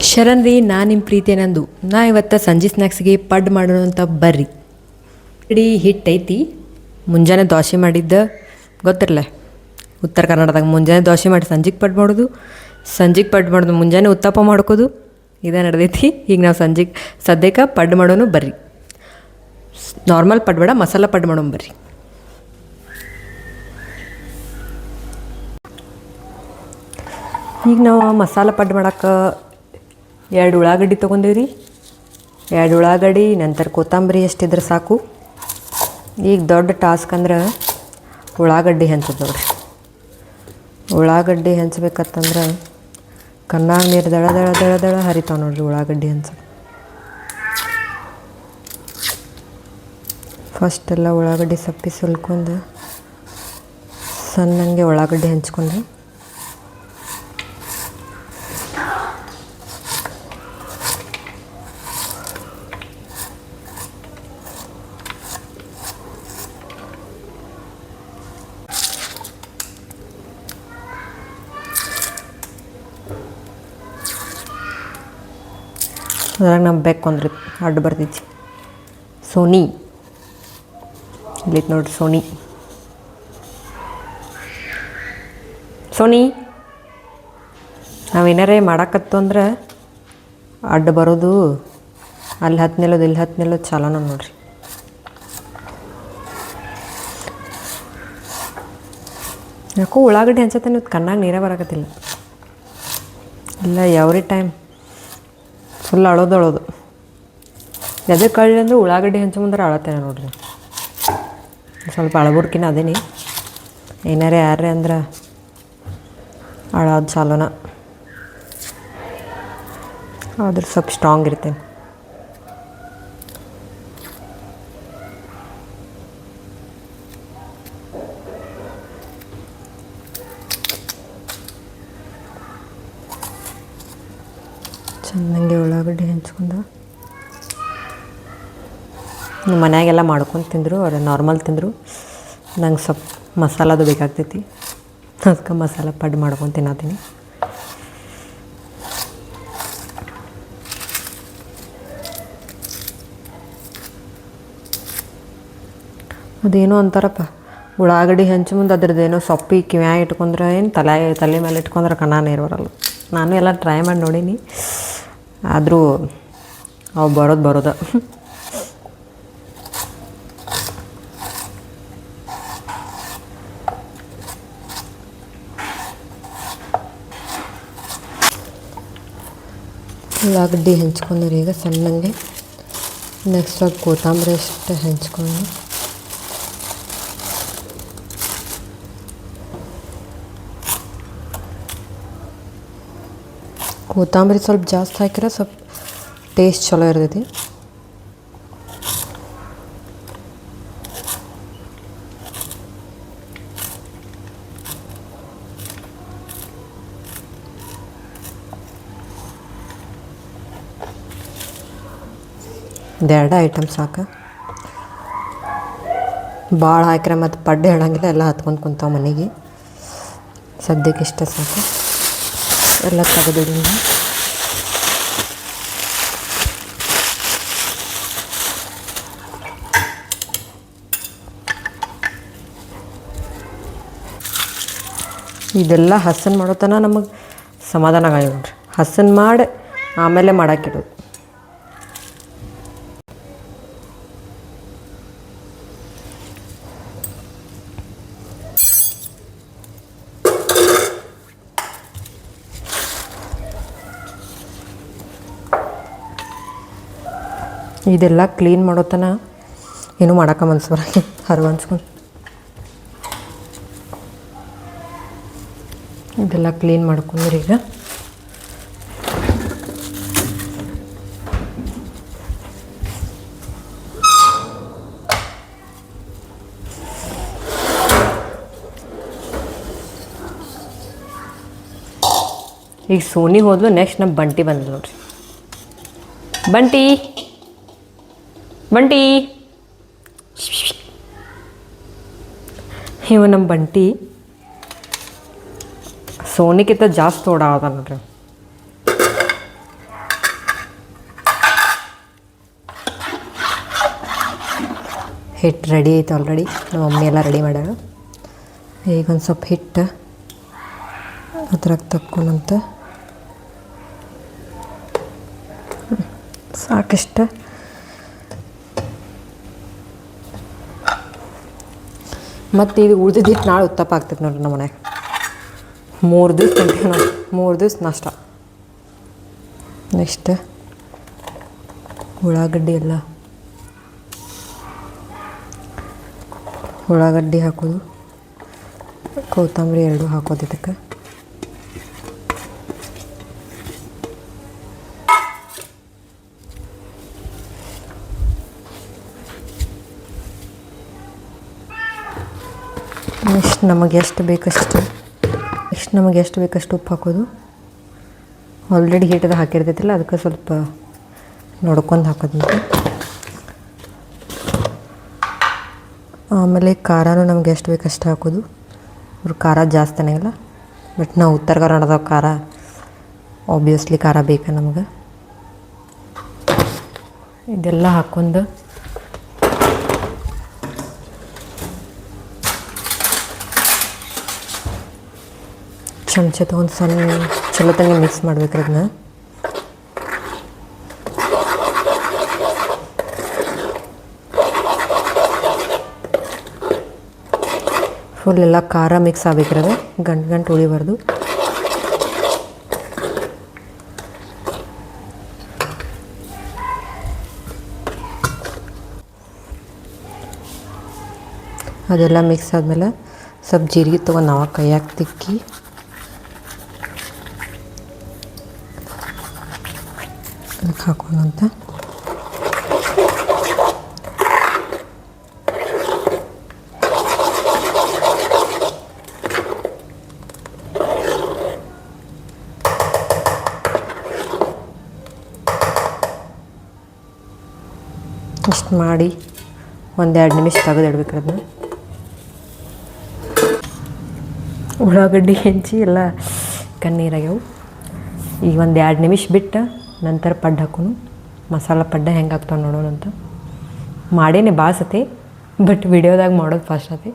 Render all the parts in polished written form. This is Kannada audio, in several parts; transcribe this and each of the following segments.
ಶರಣ್ ರೀ, ನಾನು ನಿಮ್ಮ ಪ್ರೀತಿ ನಂದು. ನಾ ಇವತ್ತು ಸಂಜೆ ಸ್ನ್ಯಾಕ್ಸ್ಗೆ ಪಡ್ ಮಾಡೋಣ ಅಂತ ಬರ್ರಿ. ಇಡೀ ಹಿಟ್ಟು ಐತಿ. ಮುಂಜಾನೆ ದೋಸೆ ಮಾಡಿದ್ದ ಗೊತ್ತಿರಲ್ಲ, ಉತ್ತರ ಕರ್ನಾಟಕದಾಗ ಮುಂಜಾನೆ ದೋಸೆ ಮಾಡಿ ಸಂಜೆಗೆ ಪಡ್ ಮಾಡೋದು, ಸಂಜೆಗೆ ಪಡ್ ಮಾಡೋದು, ಮುಂಜಾನೆ ಉತ್ತಪ್ಪ ಮಾಡ್ಕೋದು, ಇದೇ ನಡೆದೈತಿ. ಈಗ ನಾವು ಸಂಜೆಗೆ ಸದ್ಯಕ್ಕೆ ಪಡ್ ಮಾಡೋನು ಬರ್ರಿ. ನಾರ್ಮಲ್ ಪಡ್ ಬೇಡ, ಮಸಾಲ ಪಡ್ ಮಾಡೋಣ ಬರ್ರಿ. ಈಗ ನಾವು ಮಸಾಲ ಪಡ್ ಮಾಡೋಕೆ 2 ಉಳ್ಳಾಗಡ್ಡಿ ತೊಗೊಂಡೀವಿ. 2 ಉಳ್ಳಾಗಡ್ಡಿ, ನಂತರ ಕೊತ್ತಂಬರಿ ಎಷ್ಟಿದ್ರೆ ಸಾಕು. ಈಗ ದೊಡ್ಡ ಟಾಸ್ಕ್ ಅಂದ್ರೆ ಉಳ್ಳಾಗಡ್ಡಿ ಹೆಂಚೋದು ನೋಡ್ರಿ. ಉಳ್ಳಾಗಡ್ಡಿ ಹೆಂಚ್ಬೇಕತ್ತಂದ್ರೆ ಕಣ್ಣಾಗ ನೀರು ದಳ ದಳ ದಳ ದಳ ಹರಿತಾವೆ ನೋಡ್ರಿ ಉಳ್ಳಾಗಡ್ಡಿ ಹೆಂಚೋದು. ಫಸ್ಟೆಲ್ಲ ಉಳ್ಳಾಗಡ್ಡಿ ಸಪ್ಪಿ ಸುಲ್ಕೊಂಡು ಸಣ್ಣಂಗೆ ಉಳ್ಳಾಗಡ್ಡಿ ಹೆಂಚ್ಕೊಂಡು ಅದ್ರಾಗ ನಮ್ಮ ಬೆಕ್ಕೊಂದ್ರಿ ಅಡ್ಡು ಬರ್ತೈತಿ. ಸೋನಿ ಇಲ್ಲಿತ್ತು ನೋಡ್ರಿ, ಸೋನಿ ಸೋನಿ ನಾವೇನಾರೇ ಮಾಡಾಕತ್ತು ಅಂದ್ರೆ ಅಡ್ಡು ಬರೋದು, ಅಲ್ಲಿ ಹತ್ತು ನಿಲ್ಲೋದು ಇಲ್ಲಿ ಹತ್ತು ನಿಲ್ಲೋದು ಚಾಲೋನ ನೋಡ್ರಿ. ಯಾಕೋ ಉಳ್ಳಾಗಡ್ಡಿ ಹಂಚತ್ತೆ ನೀವು ಕಣ್ಣಾಗ ನೀರೇ ಬರಾಕತ್ತಿಲ್ಲ. ಇಲ್ಲ ಎವ್ರಿ ಟೈಮ್ ಫುಲ್ ಅಳೋದು. ಎದಕ್ಕೆ ಕಳ್ಳಿ ಅಂದ್ರೆ ಉಳ್ಳಾಗಡ್ಡಿ ಹಂಚ ಮುಂದ್ರೆ ಅಳತ್ತೇನೆ ನೋಡ್ರಿ. ಸ್ವಲ್ಪ ಅಳಬುಡ್ಕಿನ ಅದೇನಿ. ಏನಾರೇ ಯಾರೇ ಅಂದ್ರೆ ಅಳೋದು ಚಾಲೋನ, ಆದ್ರೆ ಸ್ವಲ್ಪ ಸ್ಟ್ರಾಂಗ್ ಇರ್ತೇನೆ. ಚೆನ್ನಾಗಿ ಉಳ್ಳಾಗಡ್ಡಿ ಹೆಂಚ್ಕೊಂಡು ನಮ್ಮ ಮನ್ಯಾಗೆಲ್ಲ ಮಾಡ್ಕೊಂಡು ತಿಂದರು, ಅವ್ರು ನಾರ್ಮಲ್ ತಿಂದರು. ನಂಗೆ ಸ್ವಲ್ಪ ಮಸಾಲದು ಬೇಕಾಗ್ತೈತಿ, ಅದಕ್ಕೆ ಮಸಾಲ ಪಡ್ ಮಾಡ್ಕೊಂಡು ತಿನ್ನತ್ತೀನಿ. ಅದೇನೋ ಅಂತಾರಪ್ಪ, ಉಳ್ಳಾಗಡ್ಡಿ ಹೆಂಚು ಮುಂದೆ ಅದ್ರದ್ದೇನೋ ಸೊಪ್ಪಿ ಕಿವ್ಯಾಗ ಇಟ್ಕೊಂಡ್ರೆ ಏನು ತಲೆ ಮೇಲೆ ಇಟ್ಕೊಂಡ್ರೆ ಕಣ್ಣ ನೀರು ಬರಲ್ಲ. ನಾನು ಎಲ್ಲ ಟ್ರೈ ಮಾಡಿ ನೋಡೀನಿ, ಆದರೂ ಅವು ಬರೋದು ಉಳ್ಳಾಗಡ್ಡಿ ಹೆಂಚ್ಕೊಂಡ್ರಿ. ಈಗ ಸಣ್ಣಂಗೆ ನೆಕ್ಸ್ಟ್ ಸ್ವಲ್ಪ ಕೊತ್ತಂಬರಿ ಅಷ್ಟು ಹೆಂಚ್ಕೊಂಡು ಕೊತ್ತಂಬರಿ ಸ್ವಲ್ಪ ಜಾಸ್ತಿ ಹಾಕಿದ್ರೆ ಸ್ವಲ್ಪ ಟೇಸ್ಟ್ ಚಲೋ ಇರ್ತೈತಿ. ಇದೆರಡು ಐಟಮ್ ಸಾಕು, ಭಾಳ ಹಾಕಿದ್ರೆ ಮತ್ತು ಪಡ್ಡೆ ಹೇಳಂಗಿಲ್ಲ, ಎಲ್ಲ ಹತ್ಕೊಂಡು ಕುಂತಾವ ಮನೆಗೆ. ಸದ್ಯಕ್ಕೆ ಇಷ್ಟ ಸಾಕು, ಎಲ್ಲ ತೆಗೆದಿಡಿ. ಇದೆಲ್ಲ ಹಸನ್ ಮಾಡೋತನ ನಮಗೆ ಸಮಾಧಾನ ಆಗಿ ನೋಡ್ರಿ. ಹಸನ್ ಮಾಡಿ ಆಮೇಲೆ ಮಾಡಾಕಿಡೋದು. ಇದೆಲ್ಲ ಕ್ಲೀನ್ ಮಾಡೋತನ ಏನೂ ಮಾಡೋಕೆ ಮನ್ಸು ಬರಂಗೆ ಹರಿವಂಚ್ಕೊಂಡು ಇದೆಲ್ಲ ಕ್ಲೀನ್ ಮಾಡ್ಕೊಂಡ್ರಿ. ಈಗ ಸೋನಿ ಹೋದ್ಲು, ನೆಕ್ಸ್ಟ್ ನಮ್ಮ ಬಂಟಿ ಬಂದ್ಲು ನೋಡ್ರಿ. ಬಂಟಿ ಇವ ನಮ್ಮ ಬಂಟಿ ಸೋನಿಕ್ಕಿಂತ ಜಾಸ್ತಿ ಓಡಾಡ್ದ ನೋಡ್ರಿ. ಹಿಟ್ಟು ರೆಡಿ ಐತೆ ಆಲ್ರೆಡಿ. ನಮ್ಮ ಮಮ್ಮಿ ಎಲ್ಲ ರೆಡಿ ಮಾಡ್ಯಾಳ. ಈಗ ಒಂದು ಸ್ವಲ್ಪ ಹಿಟ್ಟು ಅದ್ರಾಗ ತಕ್ಕೊಂಡಂತ ಸಾಕಷ್ಟು. ಮತ್ತು ಇದು ಉಳ್ದಿದ್ದು ಹಿಟ್ಟು ನಾಳೆ ಉತ್ತಪ್ಪ ಆಗ್ತೈತೆ ನೋಡ್ರಿ ನಮ್ಮ ಮನ್ಯಾಗ. 3 ದಿವ್ಸ ತಿಂತೀವಿ ನಾವು, 3 ದಿವ್ಸ ನಾಷ್ಟ. ನೆಕ್ಸ್ಟ್ ಉಳ್ಳಾಗಡ್ಡಿ ಹಾಕೋದು, ಕೊತ್ತಂಬರಿ 2 ಹಾಕೋದು ಇದಕ್ಕೆ. ನೆಕ್ಸ್ಟ್ ನಮಗೆ ಎಷ್ಟು ಬೇಕಷ್ಟು ಉಪ್ಪು ಹಾಕೋದು. ಆಲ್ರೆಡಿ ಹಿಟ್ಟದ ಹಾಕಿರ್ತೈತಿಲ್ಲ, ಅದಕ್ಕೆ ಸ್ವಲ್ಪ ನೋಡ್ಕೊಂಡು ಹಾಕೋದಂತೆ. ಆಮೇಲೆ ಖಾರನೂ ನಮ್ಗೆ ಎಷ್ಟು ಬೇಕಷ್ಟು ಹಾಕೋದು. ಅವ್ರು ಖಾರ ಜಾಸ್ತಿ ಅನ್ನಂಗಿಲ್ಲ, ಬಟ್ ನಾವು ಉತ್ತರ ಕರ್ನಾಟಕದಾಗ ಖಾರ ಆಬ್ವಿಯಸ್ಲಿ ಖಾರ ಬೇಕು ನಮ್ಗೆ. ಇದೆಲ್ಲ ಹಾಕ್ಕೊಂಡು ಚಮಚ ತೊಗೊಂಡು ಚಲೋ ತಂಗೆ ಮಿಕ್ಸ್ ಮಾಡ್ಬೇಕ್ರಿ ಅದನ್ನ. ಫುಲ್ ಎಲ್ಲ ಖಾರ ಮಿಕ್ಸ್ ಆಗ್ಬೇಕ್ರಿ ಅದು, ಗಂಟು ಉಳಿಬಾರ್ದು. ಅದೆಲ್ಲ ಮಿಕ್ಸ್ ಆದಮೇಲೆ ಸ್ವಲ್ಪ ಜೀರಿಗೆ ತೊಗೊಂಡು ನಾವು ಕೈಯಾಗ ತಿಕ್ಕಿ ಅದಕ್ಕೆ ಹಾಕೋಣಂತ. ಇಷ್ಟು ಮಾಡಿ 1-2 ನಿಮಿಷ ತೆಗೆದಿಡ್ಬೇಕು ಅದನ್ನ. ಉಳ್ಳಾಗಡ್ಡಿ ಹೆಂಚಿ ಎಲ್ಲ ಕಣ್ಣೀರಾಗ್ಯಾವು. ಈಗ 1-2 ನಿಮಿಷ ಬಿಟ್ಟು ನಂತರ ಪಡ್ಡು ಹಾಕೋನು. ಮಸಾಲ ಪಡ್ಡ ಹೆಂಗೆ ಆಗ್ತಾವೆ ನೋಡೋಣ ಅಂತ. ಮಾಡೇನೆ ಭಾಳ ಸತಿ, ಬಟ್ ವಿಡಿಯೋದಾಗ ಮಾಡೋದು ಫಸ್ಟ್ ಆತಿ.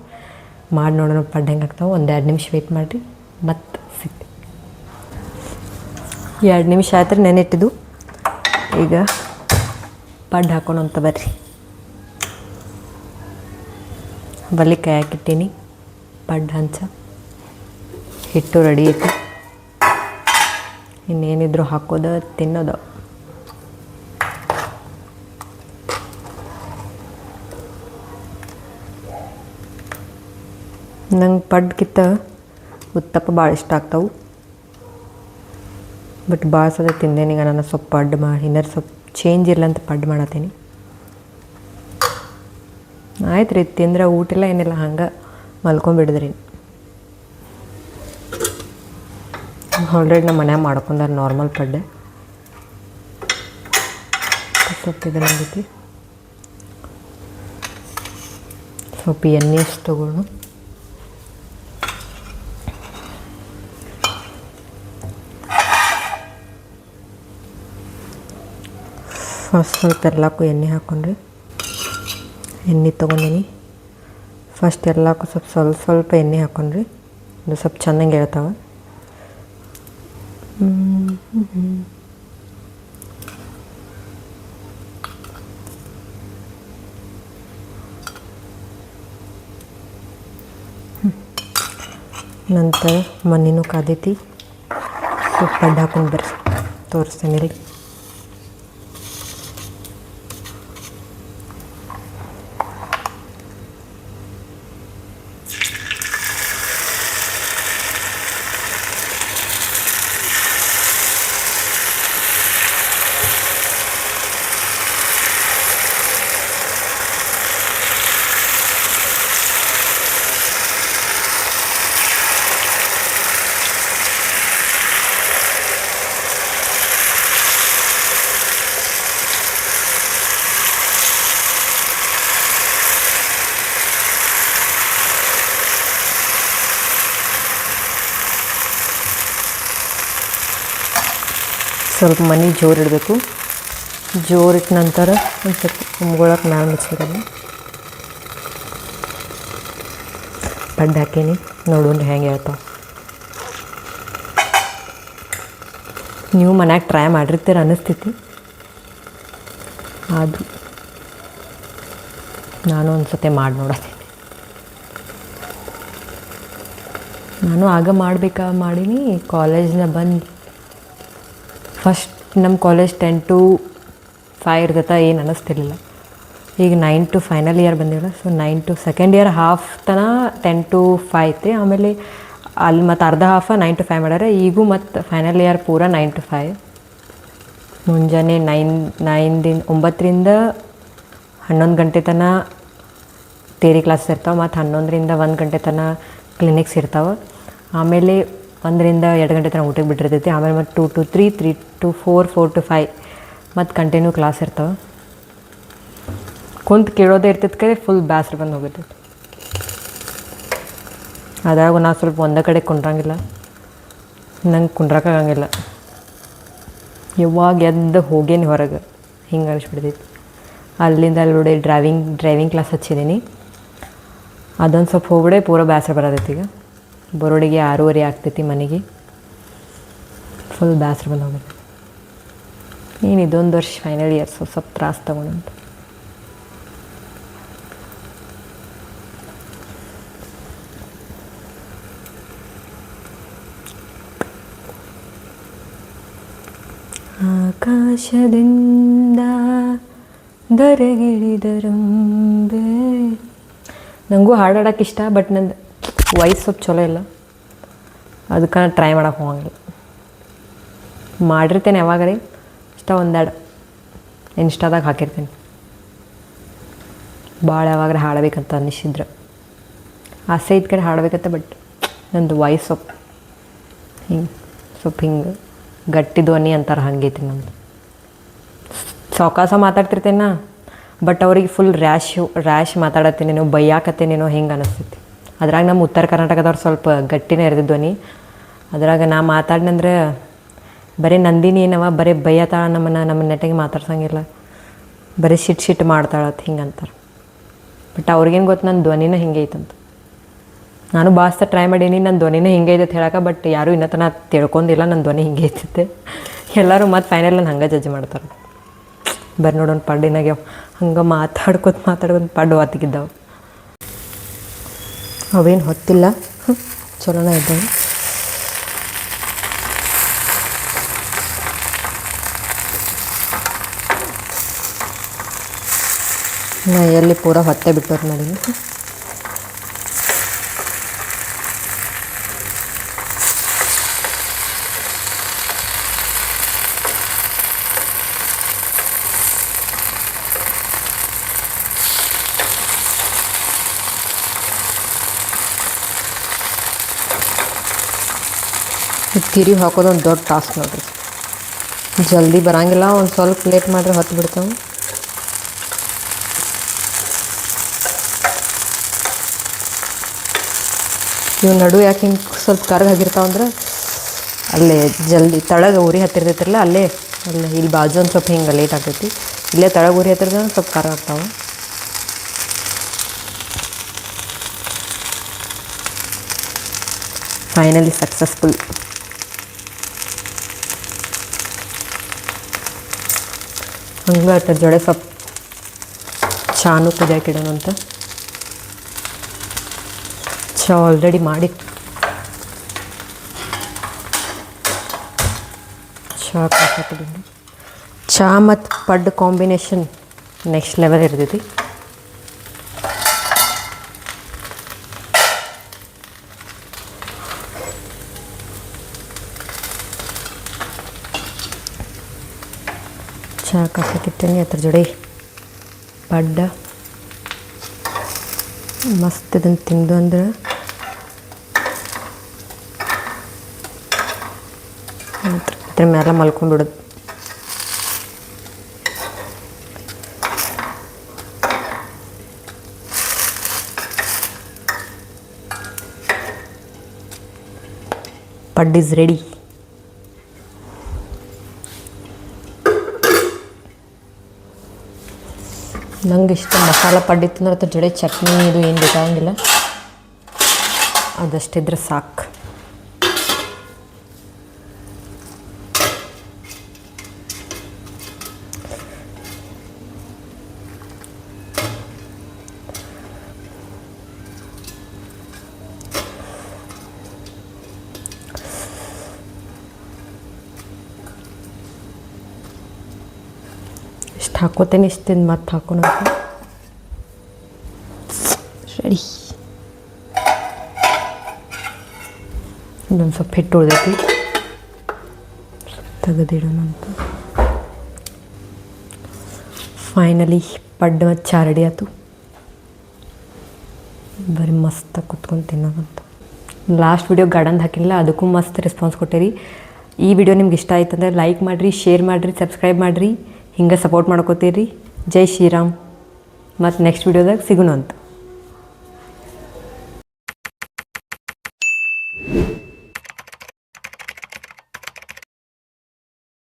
ಮಾಡಿ ನೋಡೋಣ ಪಡ್ಡು ಹೆಂಗೆ ಆಗ್ತಾವೆ. 1-2 ನಿಮಿಷ ವೆಯ್ಟ್ ಮಾಡಿರಿ, ಮತ್ತು ಸಿಗ್ತಿ. 2 ನಿಮಿಷ ಆಯ್ತು ರೀ ನೆನೆಟ್ಟಿದ್ದು. ಈಗ ಪಡ್ಡು ಹಾಕೋಣ ಅಂತ ಬರ್ರಿ. ಬಲ್ಲಿ ಕೈ ಹಾಕಿಟ್ಟೀನಿ, ಪಡ್ಡು ಹಂಚ. ಹಿಟ್ಟು ರೆಡಿ ಐತಿ, ಇನ್ನೇನಿದ್ರು ಹಾಕೋದು ತಿನ್ನೋದು. ನಂಗೆ ಪಡ್ಕಿತ್ತ ಉತ್ತಪ್ಪ ಭಾಳ ಇಷ್ಟ ಆಗ್ತಾವೆ, ಬಟ್ ಭಾಳ ಸದ ತಿಂದೇನೀಗ. ನಾನು ಸ್ವಲ್ಪ ಪಡ್ಡು ಮಾಡಿ ಇನ್ನೂ ಸ್ವಲ್ಪ ಚೇಂಜ್ ಇಲ್ಲ ಅಂತ ಪಡ್ಡು ಮಾಡತ್ತೀನಿ. ಆಯ್ತು ರೀ, ತಿಂದ್ರೆ ಊಟಿಲ್ಲ ಏನಿಲ್ಲ, ಹಂಗೆ ಮಲ್ಕೊಂಬಿಡಿದ್ರಿ. ಆಲ್ರೆಡಿ ನಮ್ಮ ಮನ್ಯಾಗ ಮಾಡ್ಕೊಂಡಾರ ನಾರ್ಮಲ್ ಪಡ್ಡೆ. ಸ್ವಲ್ಪ ಇದನ್ನಾಗೈತಿ, ಸ್ವಲ್ಪ ಎಣ್ಣೆ ಅಷ್ಟು ತಗೊಳ್ಳೋಣ. ಫಸ್ಟ್ ಸ್ವಲ್ಪ ಎಲ್ಲಕ್ಕೂ ಎಣ್ಣೆ ಹಾಕ್ಕೊಂಡ್ರಿ. ಎಣ್ಣೆ ತೊಗೊಂಡಿನಿ. ಫಸ್ಟ್ ಎಲ್ಲಕ್ಕೂ ಸ್ವಲ್ಪ ಎಣ್ಣೆ ಹಾಕ್ಕೊಂಡ್ರಿ, ಅದು ಸ್ವಲ್ಪ ಚೆನ್ನಾಗಿ ಹೇಳ್ತಾವೆ. ನಂತರ ಮಣ್ಣಿನೂ ಕಾದೈತಿ. ಸ್ವಲ್ಪ ಪಡ್ಡು ಹಾಕೊಂಡು ಬರ್ರಿ, ತೋರಿಸ್ತೀನಿ ರೀ. ಸ್ವಲ್ಪ ಮನೆ ಜೋರಿಡಬೇಕು. ಜೋರಿಟ್ಟ ನಂತರ ಒಂದು ಸ್ವಲ್ಪ ಕುಂಬ್ಕೊಳಕ್ಕೆ ಮ್ಯಾಲೆ ಮುಚ್ಚಿಡೋದು. ಪಡ್ಡು ಹಾಕೀನಿ, ನೋಡೋಣ ಹೆಂಗೆ ಹೇಳ್ತಾವೆ. ನೀವು ಮನ್ಯಾಗ ಟ್ರೈ ಮಾಡಿರ್ತೀರ ಅನ್ನಿಸ್ತೈತಿ, ಆದರೂ ನಾನು ಒಂದು ಸತಿ ಮಾಡಿ ನೋಡತ್ತೀನಿ. ನಾನು ಆಗ ಮಾಡೀನಿ. ಕಾಲೇಜ್ನ ಬಂದು ಫಸ್ಟ್ ನಮ್ಮ ಕಾಲೇಜ್ 10 to 5 ಇರ್ತೈತೆ, ಏನು ಅನ್ನಿಸ್ತಿರ್ಲಿಲ್ಲ. ಈಗ 9 to ಫೈನಲ್ ಇಯರ್ ಬಂದಿಲ್ಲ. So 9 to second year half ತನಕ 10 to 5 ಐತಿ. ಆಮೇಲೆ ಅಲ್ಲಿ ಮತ್ತು ಅರ್ಧ ಹಾಫ 9 to 5 ಮಾಡ್ಯಾರ. ಈಗೂ ಮತ್ತು ಫೈನಲ್ ಇಯರ್ ಪೂರ 9 to 5. ಮುಂಜಾನೆ 9ರಿಂದ 11 ಗಂಟೆ ತನಕ ಥಿಯರಿ ಕ್ಲಾಸ್ ಇರ್ತಾವೆ, ಮತ್ತು 11ರಿಂದ 1 ಗಂಟೆ ತನಕ ಕ್ಲಿನಿಕ್ಸ್ ಇರ್ತಾವೆ. ಆಮೇಲೆ 1ರಿಂದ 2 ಗಂಟೆ ತನಕ ಊಟಕ್ಕೆ ಬಿಟ್ಟಿರ್ತೈತಿ. ಆಮೇಲೆ ಮತ್ತು 2 to 3, 3 to 4, 4 to 5 ಮತ್ತು ಕಂಟಿನ್ಯೂ ಕ್ಲಾಸ್ ಇರ್ತಾವೆ. ಕುಂತು ಕೇಳೋದೇ ಇರ್ತೈತೆ, ಕರೆ ಫುಲ್ ಬ್ಯಾಸ್ರ ಬಂದು ಹೋಗಿರ್ತೈತಿ. ಅದ್ರಾಗ ನಾವು ಸ್ವಲ್ಪ ಒಂದೇ ಕಡೆ ಕುಂಡ್ರಂಗಿಲ್ಲ, ನಂಗೆ ಕುಂಡ್ರಕ್ಕಾಗಂಗಿಲ್ಲ. ಯಾವಾಗ ಎದ್ದು ಹೋಗೇನಿ ಹೊರಗೆ ಹಿಂಗೆ ಅನಿಸ್ಬಿಡ್ತೈತಿ. ಅಲ್ಲಿಂದ ಅಲ್ಲಿ ಡ್ರೈವಿಂಗ್ ಕ್ಲಾಸ್ ಹಚ್ಚಿದ್ದೀನಿ. ಅದೊಂದು ಸ್ವಲ್ಪ ಹೋಗ್ಬಿಡೆ ಪೂರ ಬೇಸರ ಬರೋದೈತಿ. ಈಗ ಬರೋಡಿಗೆ 6:30 ಆಗ್ತೈತಿ ಮನೆಗೆ. ಫುಲ್ ಬೇಸರ ಬಂದು ಹೋಗ್ಬೇಕು. ನೀನು ಇದೊಂದು ವರ್ಷ ಫೈನಲ್ ಇಯರ್ ಸ್ವಲ್ಪ ತ್ರಾಸು ತಗೊಂಡಂತ. ಆಕಾಶದಿಂದ ದರಗಿಳಿದರಂಬೆ. ನನಗೂ ಹಾಡು ಹಾಡೋಕೆ ಇಷ್ಟ, ಬಟ್ ನಂದು ವಾಯ್ಸ್ ಸ್ವಲ್ಪ ಚಲೋ ಇಲ್ಲ, ಅದಕ್ಕೆ ನಾನು ಟ್ರೈ ಮಾಡೋಕೆ ಹೋಗಂಗಿಲ್ಲ. ಮಾಡಿರ್ತೇನೆ ಯಾವಾಗರಿ ಇಷ್ಟ, ಒಂದೆರಡು ಇನ್ಸ್ಟಾದಾಗ ಹಾಕಿರ್ತೀನಿ. ಭಾಳ ಯಾವಾಗ್ರೆ ಹಾಡಬೇಕಂತ ಅನ್ನಿಸಿದ್ರೆ ಆಸೆ ಇದ್ದ ಕಡೆ ಹಾಡಬೇಕಂತ. ಬಟ್ ನಂದು ವಾಯ್ಸ್ ಸ್ವಲ್ಪ ಹಿಂಗೆ ಗಟ್ಟಿ ಧ್ವನಿ ಅಂತಾರೆ, ಹಂಗೈತಿ ನಮ್ಮದು. ಸಾವಕಾಸ ಮಾತಾಡ್ತಿರ್ತೇನೆ, ಬಟ್ ಅವ್ರಿಗೆ ಫುಲ್ ರ್ಯಾಶ್ ಮಾತಾಡತ್ತೀನೇನೋ, ಬೈಯಾಕತ್ತೇನೇನೋ ಹಿಂಗೆ ಅನ್ನಿಸ್ತೈತಿ. ಅದ್ರಾಗ ನಮ್ಮ ಉತ್ತರ ಕರ್ನಾಟಕದವ್ರು ಸ್ವಲ್ಪ ಗಟ್ಟಿನೇ ಇರ್ತದೆ ಧ್ವನಿ. ಅದ್ರಾಗ ನಾ ಮಾತಾಡಿನಂದ್ರೆ ಬರೀ ನಂದಿನಿ ಏನವ, ಬರೀ ಬೈಯತಾಳ ನಮ್ಮ ನೆಟ್ಟಿಗೆ ಮಾತಾಡ್ಸಂಗಿಲ್ಲ, ಬರೀ ಶಿಟ್ ಮಾಡ್ತಾಳತ್ ಹಿಂಗೆ ಅಂತಾರೆ. ಬಟ್ ಅವ್ರಿಗೇನು ಗೊತ್ತು ನನ್ನ ಧ್ವನಿನ ಹಿಂಗೆ ಐತಂತ. ನಾನು ಭಾಳ ಟ್ರೈ ಮಾಡೀನಿ ನನ್ನ ಧ್ವನಿನ ಹಿಂಗೆ ಐತೆ ಹೇಳಕ್ಕೆ, ಬಟ್ ಯಾರೂ ಇನ್ನೂ ತನಕ ತಿಳ್ಕೊಂಡಿಲ್ಲ ನನ್ನ ಧ್ವನಿ ಹಿಂಗೆ ಐತೈತೆ. ಎಲ್ಲರೂ ಮತ್ತು ಫೈನಲ್ ನಾನು ಹಂಗೆ ಜಡ್ಜ್ ಮಾಡ್ತಾರೆ. ಬರ್ರಿ ನೋಡೋಣ ಪಡ್ಡಿನಾಗೆ ಹಂಗೆ ಮಾತಾಡ್ಕೊತ ಪಡ್ಡು ಹೊತ್ತಿಗಿದ್ದಾವೆ. ಅವೇನು ಹೊತ್ತಿಲ್ಲ, ಚಲೋನ ಇದ್ದಾವೆ. ನಾ ಎಲ್ಲಿ ಪೂರ ಹೊತ್ತೆ ಬಿಟ್ಟವ್ರು ಮಾಡೀನಿ. ತಿರಿ ಹಾಕೋದು ಒಂದು ದೊಡ್ಡ ಟಾಸ್ಕ್ ನೋಡ್ರಿ. ಜಲ್ದಿ ಬರೋಂಗಿಲ್ಲ, ಒಂದು ಸ್ವಲ್ಪ ಲೇಟ್ ಮಾಡಿದ್ರೆ ಹೊತ್ತು ಬಿಡ್ತಾವೆ. ಇವು ನಡು ಯಾಕೆ ಹಿಂಗೆ ಸ್ವಲ್ಪ ಕರ್ಗಾಗಿರ್ತಾವಂದ್ರೆ ಅಲ್ಲೇ ಜಲ್ದಿ ತಳಗೆ ಉರಿ ಹತ್ತಿರ್ತೈತಿರಲ್ಲ, ಅಲ್ಲೇ ಇಲ್ಲಿ ಬಾಜು ಒಂದು ಸ್ವಲ್ಪ ಹಿಂಗೆ ಲೇಟ್ ಆಗ್ತೈತಿ. ಇಲ್ಲೇ ತಳಗೆ ಉರಿ ಹತ್ತಿರದ ಸ್ವಲ್ಪ ಖಾರ ಆಗ್ತಾವೆ. Finally successful. ಹಂಗೆ ಅದ್ರ ಜೋಡೆ ಸ್ವಲ್ಪ ಚಾನು ಕುದಿಯೋಕೆ ಇಡೋಣ ಅಂತ. ಚಾ ಆಲ್ರೆಡಿ ಮಾಡಿ ಚಾ ಮತ್ತು ಪಡ್ಡು ಕಾಂಬಿನೇಷನ್ ನೆಕ್ಸ್ಟ್ ಲೆವೆಲ್ ಇರ್ತೈತಿ. ಚಾ ಕಾಸಕ್ಕಿಟ್ಟೇನೆ ಅದ್ರ ಜೋಡಿ ಪಡ್ಡ ಮಸ್ತ್ ಇದನ್ನು ತಿಂದು ಅಂದ್ರೆ ಇದ್ರ ಮೇಲೆ ಮಲ್ಕೊಂಡ್ಬಿಡೋದು. ಪಡ್ ಇಸ್ ರೆಡಿ. ನಂಗೆ ಇಷ್ಟ ಮಸಾಲ ಪಡ್ಡಿತ್ತು ಅಂದ್ರೆ ಅದ್ರ ಜೊತೆ ಚಟ್ನಿ ಇದು ಏನು ಬೇಕಾಗಿಲ್ಲ. ಅದಷ್ಟಿದ್ರೆ ಸಾಕು. ಇಷ್ಟು ಹಾಕೋತೇನೆ, ಇಷ್ಟಿಂದ ಮತ್ತೆ ಹಾಕೋಣ. ರೆಡಿ. ಇನ್ನೊಂದು ಸ್ವಲ್ಪ ಹಿಟ್ಟು ಉಳ್ದೈತಿ, ತೆಗೆದಿಡೋಣ ಅಂತ. ಫೈನಲಿ ಪಡ್ಡು ಮತ್ತು ಚಾ ರೆಡಿ ಆಯ್ತು. ಬರೀ ಮಸ್ತಾಗಿ ಕುತ್ಕೊಂಡು ತಿನ್ನೋದಂತ. ಲಾಸ್ಟ್ ವಿಡಿಯೋ ಗಾರ್ಡನ್ದು ಹಾಕಿಲ್ಲ, ಅದಕ್ಕೂ ಮಸ್ತ್ ರೆಸ್ಪಾನ್ಸ್ ಕೊಟ್ಟಿರಿ. ಈ ವಿಡಿಯೋ ನಿಮ್ಗೆ ಇಷ್ಟ ಆಯ್ತಂದ್ರೆ ಲೈಕ್ ಮಾಡಿರಿ, ಶೇರ್ ಮಾಡಿರಿ, ಸಬ್ಸ್ಕ್ರೈಬ್ ಮಾಡಿರಿ. ಹಿಂಗೆ ಸಪೋರ್ಟ್ ಮಾಡ್ಕೋತೀರಿ. ಜೈ ಶ್ರೀರಾಮ್. ಮತ್ತು ನೆಕ್ಸ್ಟ್ ವಿಡಿಯೋದಾಗ ಸಿಗೋಣ ಅಂತ.